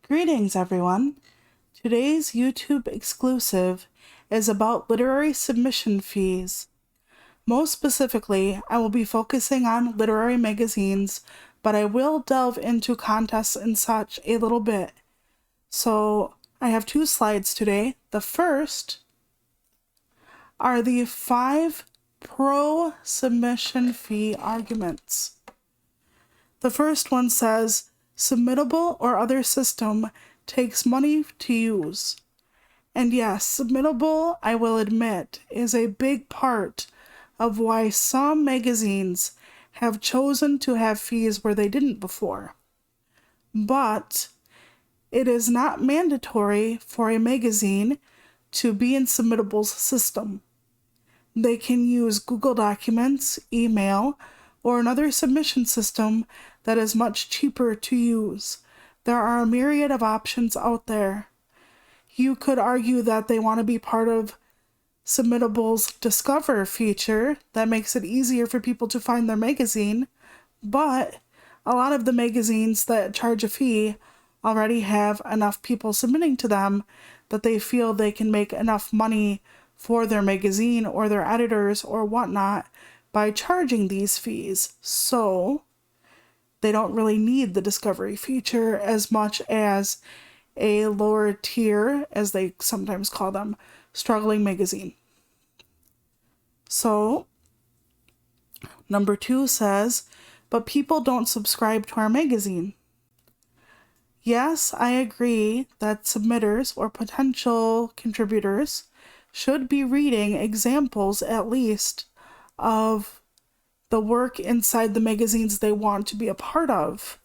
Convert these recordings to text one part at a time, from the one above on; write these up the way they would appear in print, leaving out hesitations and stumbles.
Greetings, everyone. Today's YouTube exclusive is about literary submission fees. Most specifically, I will be focusing on literary magazines, but I will delve into contests and such a little bit. So I have 2 slides today. The first are the 5 pro submission fee arguments. The first one says, submittable or other system takes money to use. And yes, submittable, I will admit, is a big part of why some magazines have chosen to have fees where they didn't before. But it is not mandatory for a magazine to be in Submittable's system. They can use Google Documents, email, or another submission system that is much cheaper to use. There are a myriad of options out there. You could argue that they want to be part of Submittable's Discover feature that makes it easier for people to find their magazine, but a lot of the magazines that charge a fee already have enough people submitting to them that they feel they can make enough money for their magazine or their editors or whatnot by charging these fees. So they don't really need the discovery feature as much as a lower tier, as they sometimes call them, struggling magazine. So number 2 says, but people don't subscribe to our magazine. Yes, I agree that submitters or potential contributors should be reading examples at least of the work inside the magazines they want to be a part of.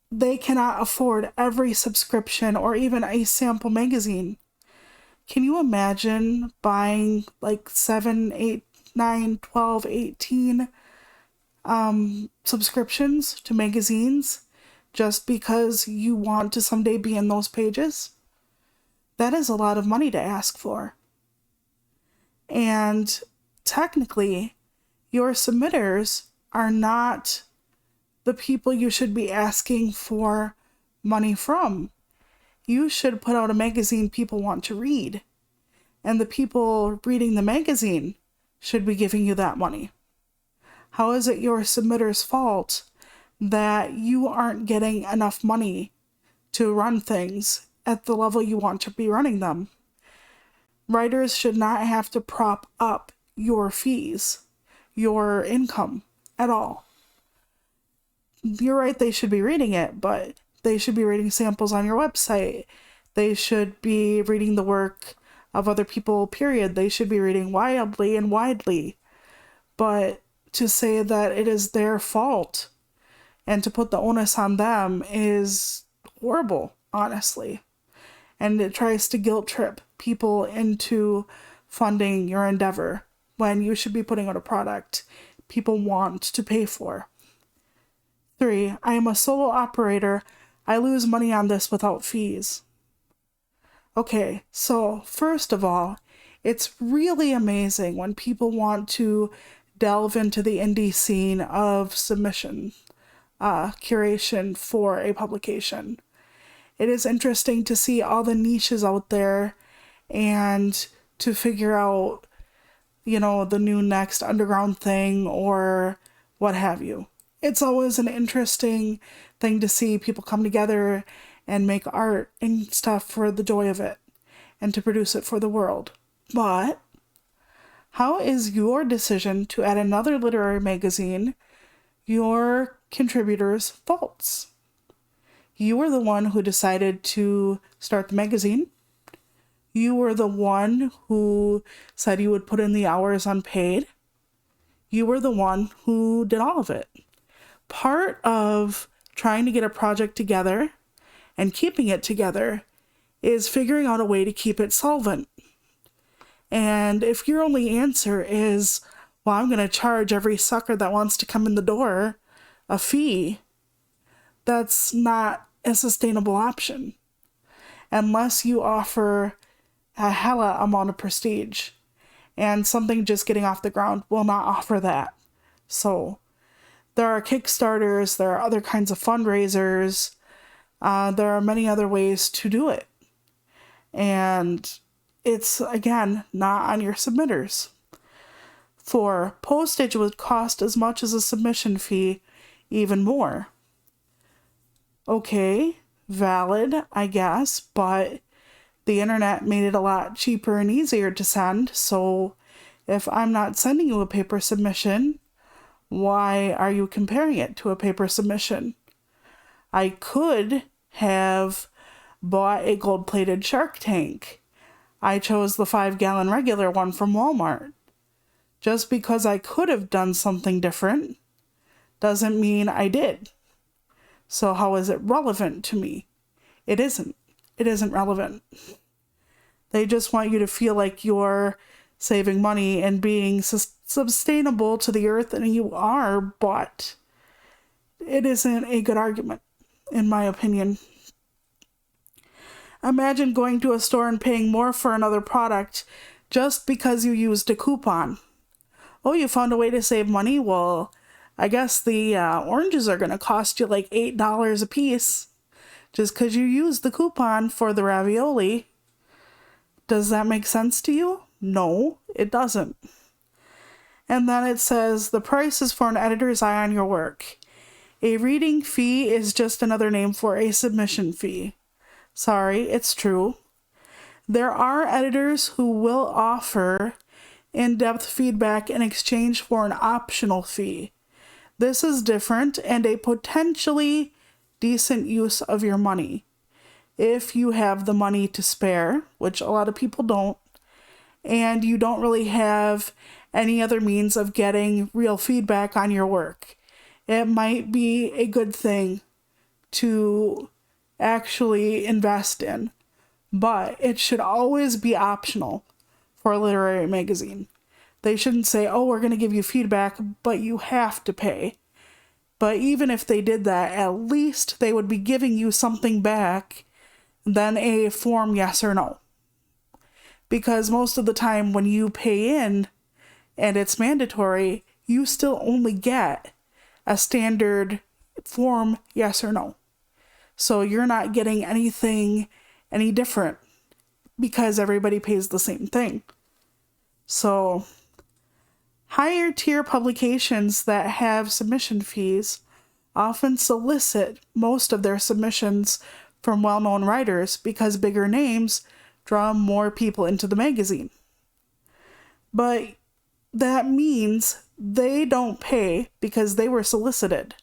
They cannot afford every subscription or even a sample magazine. Can you imagine buying like 7, 8, 9, 12, 18 subscriptions to magazines just because you want to someday be in those pages? That is a lot of money to ask for. And technically, your submitters are not the people you should be asking for money from. You should put out a magazine people want to read, and the people reading the magazine should be giving you that money. How is it your submitter's fault that you aren't getting enough money to run things at the level you want to be running them? Writers should not have to prop up your fees, your income at all. You're right, they should be reading it, but they should be reading samples on your website. They should be reading the work of other people, period. They should be reading wildly and widely. But to say that it is their fault and to put the onus on them is horrible, honestly. And it tries to guilt trip people into funding your endeavor when you should be putting out a product people want to pay for. 3, I am a solo operator. I lose money on this without fees. Okay, so first of all, it's really amazing when people want to delve into the indie scene of submission, curation for a publication. It is interesting to see all the niches out there and to figure out, the new next underground thing or what have you. It's always an interesting thing to see people come together and make art and stuff for the joy of it and to produce it for the world. But how is your decision to add another literary magazine your contributors' faults? You were the one who decided to start the magazine. You were the one who said you would put in the hours unpaid. You were the one who did all of it. Part of trying to get a project together and keeping it together is figuring out a way to keep it solvent. And if your only answer is, well, I'm going to charge every sucker that wants to come in the door a fee, that's not a sustainable option. Unless you offer a hella amount of prestige. And something just getting off the ground will not offer that. So there are Kickstarters, there are other kinds of fundraisers There are many other ways to do it. And it's, again, not on your submitters. For postage would cost as much as a submission fee, even more. Okay, valid, I guess, but the internet made it a lot cheaper and easier to send, so if I'm not sending you a paper submission, why are you comparing it to a paper submission? I could have bought a gold-plated Shark Tank. I chose the 5-gallon regular one from Walmart. Just because I could have done something different doesn't mean I did. So how is it relevant to me? It isn't. It isn't relevant. They just want you to feel like you're saving money and being sustainable to the earth, and you are, but it isn't a good argument, in my opinion. Imagine going to a store and paying more for another product just because you used a coupon. Oh, you found a way to save money? Well, I guess the oranges are going to cost you like $8 a piece just because you used the coupon for the ravioli. Does that make sense to you? No, it doesn't. And then it says, the price is for an editor's eye on your work. A reading fee is just another name for a submission fee. Sorry, it's true. There are editors who will offer in-depth feedback in exchange for an optional fee. This is different and a potentially decent use of your money. If you have the money to spare, which a lot of people don't, and you don't really have any other means of getting real feedback on your work, it might be a good thing to actually invest in. But it should always be optional for a literary magazine. They shouldn't say, oh, we're going to give you feedback, but you have to pay. But even if they did that, at least they would be giving you something back than a form yes or no. Because most of the time when you pay in and it's mandatory, you still only get a standard form yes or no. So you're not getting anything any different because everybody pays the same thing. So higher tier publications that have submission fees often solicit most of their submissions from well-known writers because bigger names draw more people into the magazine. But that means they don't pay because they were solicited.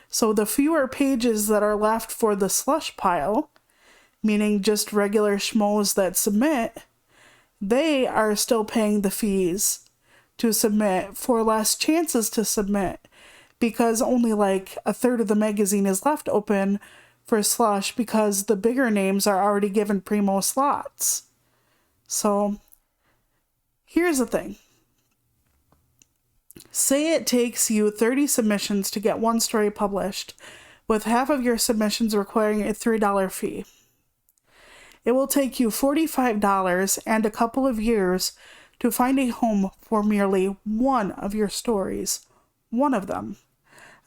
So the fewer pages that are left for the slush pile, meaning just regular schmoes that submit, they are still paying the fees to submit for less chances to submit because only like a third of the magazine is left open for slush because the bigger names are already given primo slots. So here's the thing. Say it takes you 30 submissions to get one story published, with half of your submissions requiring a $3 fee. It will take you $45 and a couple of years to find a home for merely one of your stories. One of them.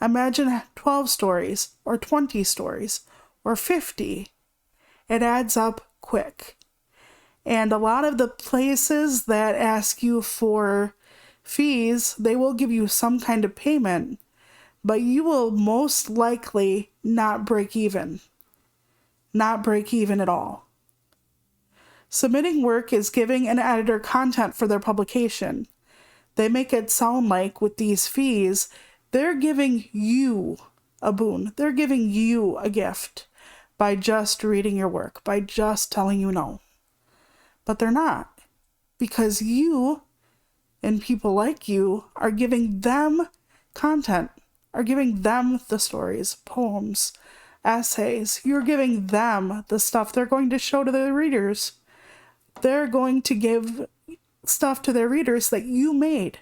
Imagine 12 stories, or 20 stories, or 50. It adds up quick. And a lot of the places that ask you for fees, they will give you some kind of payment, but you will most likely not break even. Not break even at all. Submitting work is giving an editor content for their publication. They make it sound like with these fees, they're giving you a boon. They're giving you a gift by just reading your work, by just telling you no. But they're not, because you and people like you are giving them content, are giving them the stories, poems, essays. You're giving them the stuff they're going to show to their readers. They're going to give stuff to their readers that you made.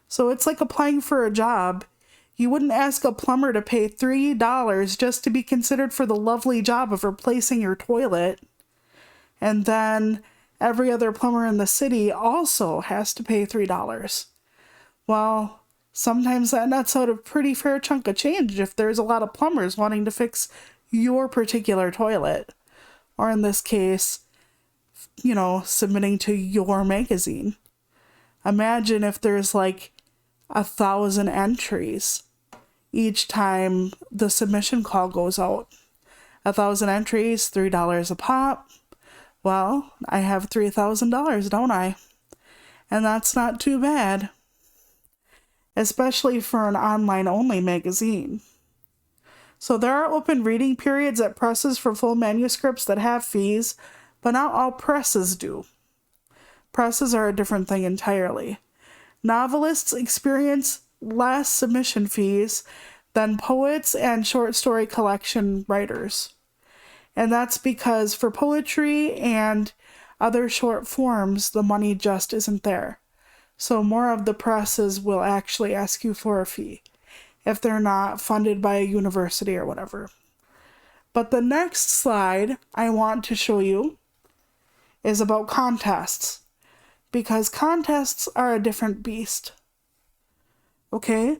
So it's like applying for a job. You wouldn't ask a plumber to pay $3 just to be considered for the lovely job of replacing your toilet. And then every other plumber in the city also has to pay $3. Well, sometimes that nets out a pretty fair chunk of change if there's a lot of plumbers wanting to fix your particular toilet. Or in this case, submitting to your magazine. Imagine if there's like 1,000 entries each time the submission call goes out. 1,000 entries, $3 a pop. Well, I have $3,000, don't I? And that's not too bad, especially for an online-only magazine. So there are open reading periods at presses for full manuscripts that have fees, but not all presses do. Presses are a different thing entirely. Novelists experience less submission fees than poets and short story collection writers. And that's because for poetry and other short forms, the money just isn't there. So more of the presses will actually ask you for a fee if they're not funded by a university or whatever. But the next slide I want to show you is about contests, because contests are a different beast. Okay?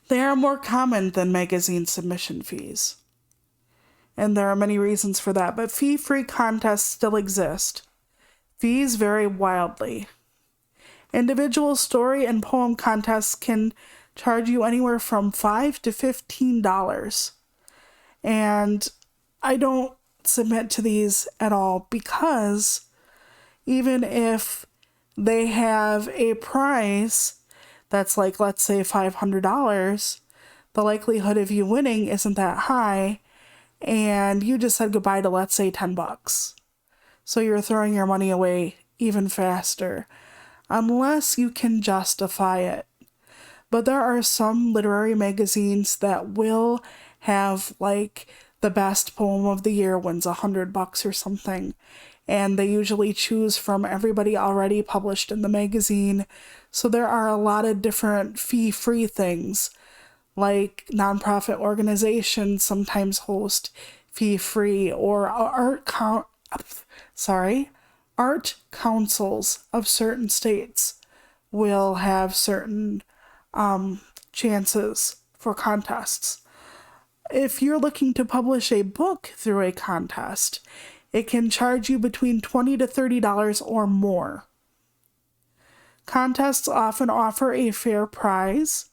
They are more common than magazine submission fees. And there are many reasons for that, but fee-free contests still exist. Fees vary wildly. Individual story and poem contests can charge you anywhere from $5 to $15. And I don't submit to these at all because even if they have a price that's like, let's say $500, the likelihood of you winning isn't that high, and you just said goodbye to, let's say, $10. So you're throwing your money away even faster, unless you can justify it. But there are some literary magazines that will have, like, the best poem of the year wins $100 or something. And they usually choose from everybody already published in the magazine. So there are a lot of different fee-free things. Like nonprofit organizations sometimes host fee-free, or art councils of certain states will have certain chances for contests. If you're looking to publish a book through a contest, it can charge you between $20 to $30 or more. Contests often offer a fair prize,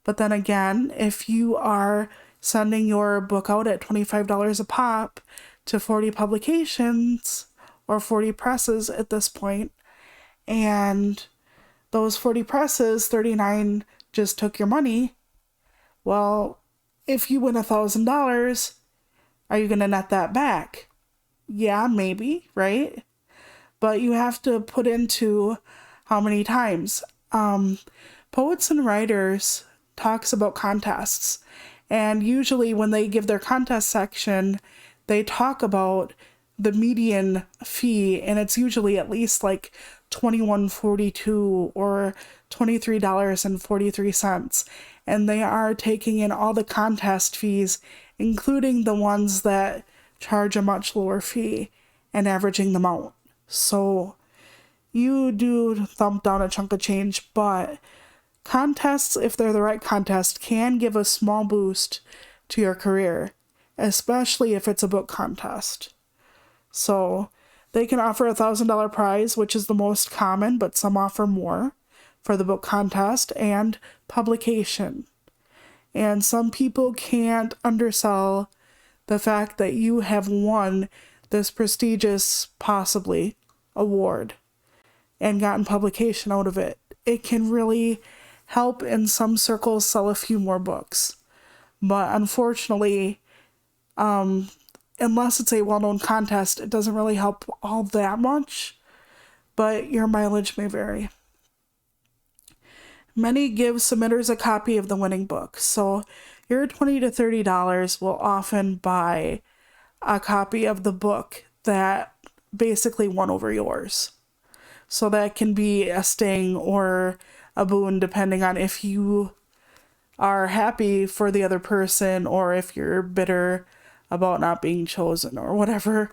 but then again, if you are sending your book out at $25 a pop to 40 publications or 40 presses at this point, and those 40 presses, 39 just took your money, well, if you win $1,000, are you going to net that back? Yeah, maybe, right? But you have to put into how many times. Poets and Writers talks about contests, and usually when they give their contest section, they talk about the median fee, and it's usually at least like $21.42 or $23.43, and they are taking in all the contest fees, including the ones that charge a much lower fee, and averaging them out. So you do thump down a chunk of change, but contests, if they're the right contest, can give a small boost to your career, especially if it's a book contest. So they can offer a $1,000 prize, which is the most common, but some offer more for the book contest and publication. And some people can't undersell the fact that you have won this prestigious, possibly, award and gotten publication out of it. It can really help in some circles sell a few more books. But unfortunately, unless it's a well-known contest, it doesn't really help all that much, but your mileage may vary. Many give submitters a copy of the winning book, so your $20 to $30 will often buy a copy of the book that basically won over yours. So that can be a sting or a boon depending on if you are happy for the other person or if you're bitter about not being chosen or whatever.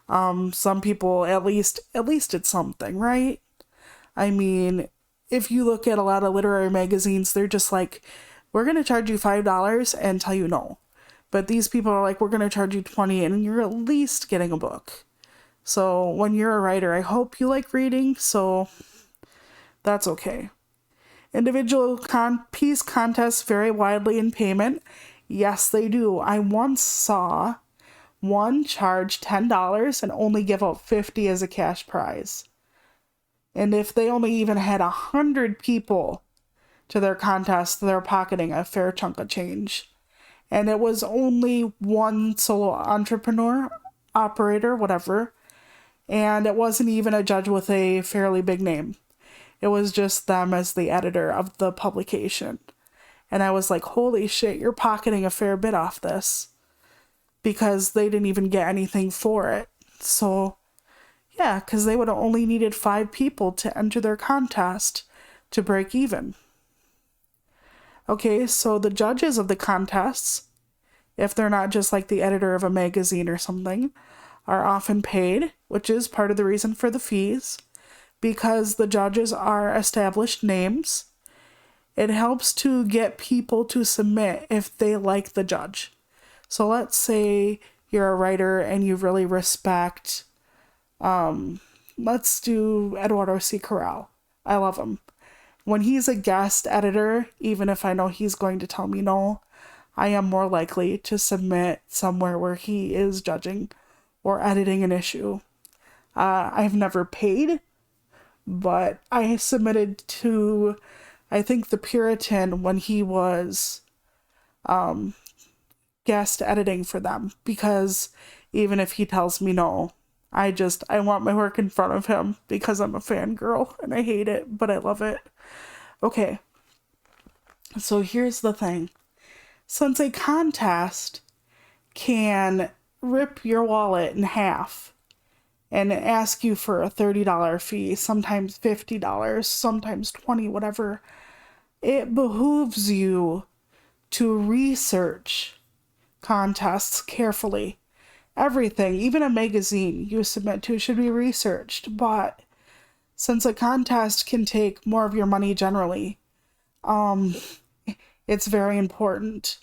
Some people, at least it's something, right? I mean, if you look at a lot of literary magazines, they're just like, we're going to charge you $5 and tell you no. But these people are like, we're going to charge you 20 and you're at least getting a book. So when you're a writer, I hope you like reading, so that's okay. Individual piece contests vary widely in payment. Yes, they do. I once saw one charge $10 and only give out $50 as a cash prize. And if they only even had 100 people to their contest, they're pocketing a fair chunk of change. And it was only one solo entrepreneur, operator, whatever. And it wasn't even a judge with a fairly big name. It was just them as the editor of the publication. And I was like, holy shit, you're pocketing a fair bit off this. Because they didn't even get anything for it. So, yeah, because they would have only needed 5 people to enter their contest to break even. Okay, so the judges of the contests, if they're not just like the editor of a magazine or something, are often paid, which is part of the reason for the fees, because the judges are established names. It helps to get people to submit if they like the judge. So let's say you're a writer and you really respect, let's do Eduardo C. Corral. I love him. When he's a guest editor, even if I know he's going to tell me no, I am more likely to submit somewhere where he is judging or editing an issue. I've never paid, but I submitted to, I think, the Puritan when he was guest editing for them, because even if he tells me no, I want my work in front of him because I'm a fangirl and I hate it, but I love it. Okay, so here's the thing. Since a contest can rip your wallet in half and ask you for a $30 fee, sometimes $50, sometimes $20, whatever, it behooves you to research contests carefully. Everything, even a magazine you submit to, should be researched. But since a contest can take more of your money generally, it's very important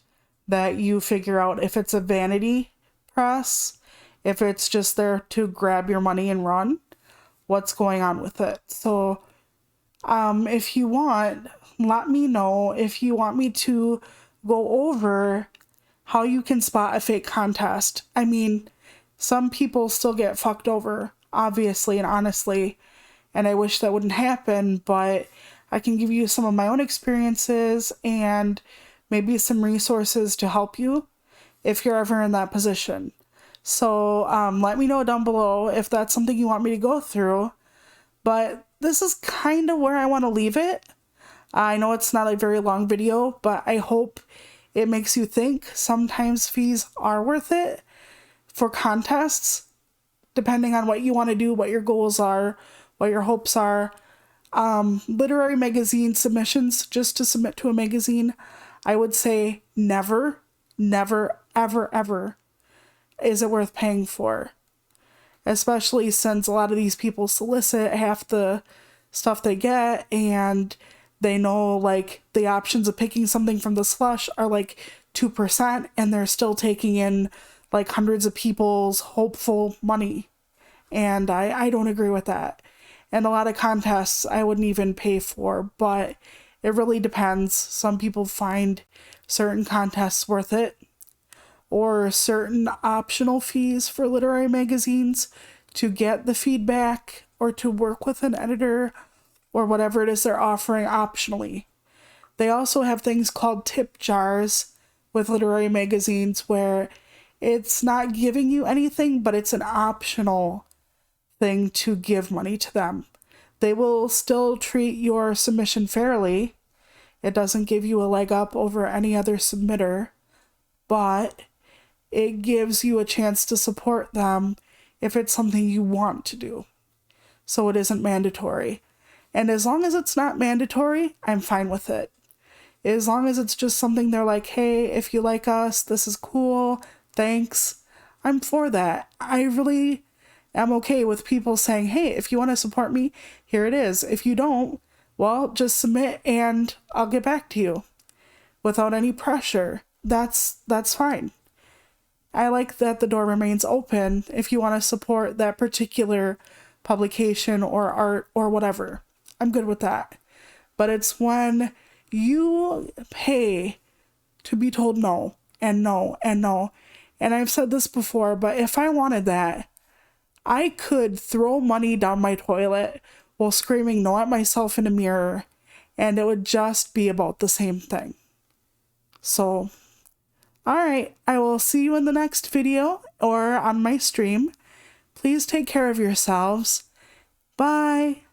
that you figure out if it's a vanity press, if it's just there to grab your money and run, what's going on with it. So if you want, let me know if you want me to go over how you can spot a fake contest. I mean, some people still get fucked over, obviously and honestly, and I wish that wouldn't happen, but I can give you some of my own experiences and maybe some resources to help you if you're ever in that position. So let me know down below if that's something you want me to go through, but this is kind of where I want to leave it. I know it's not a very long video, but I hope it makes you think. Sometimes fees are worth it for contests, depending on what you want to do, what your goals are, what your hopes are. Literary magazine submissions, just to submit to a magazine, I would say never, never, ever, ever is it worth paying for. Especially since a lot of these people solicit half the stuff they get, and they know like the options of picking something from the slush are like 2%, and they're still taking in like hundreds of people's hopeful money. And I don't agree with that. And a lot of contests I wouldn't even pay for, but it really depends. Some people find certain contests worth it, or certain optional fees for literary magazines to get the feedback or to work with an editor or whatever it is they're offering optionally. They also have things called tip jars with literary magazines where it's not giving you anything, but it's an optional thing to give money to them. They will still treat your submission fairly. It doesn't give you a leg up over any other submitter, but it gives you a chance to support them if it's something you want to do. So it isn't mandatory. And as long as it's not mandatory, I'm fine with it. As long as it's just something they're like, hey, if you like us, this is cool, thanks, I'm for that. I really am okay with people saying, hey, if you want to support me, here it is. If you don't, well, just submit and I'll get back to you without any pressure. That's fine. I like that the door remains open if you want to support that particular publication or art or whatever. I'm good with that. But it's when you pay to be told no and no and no. And I've said this before, but if I wanted that, I could throw money down my toilet while screaming no at myself in a mirror, and it would just be about the same thing. So, alright, I will see you in the next video or on my stream. Please take care of yourselves. Bye!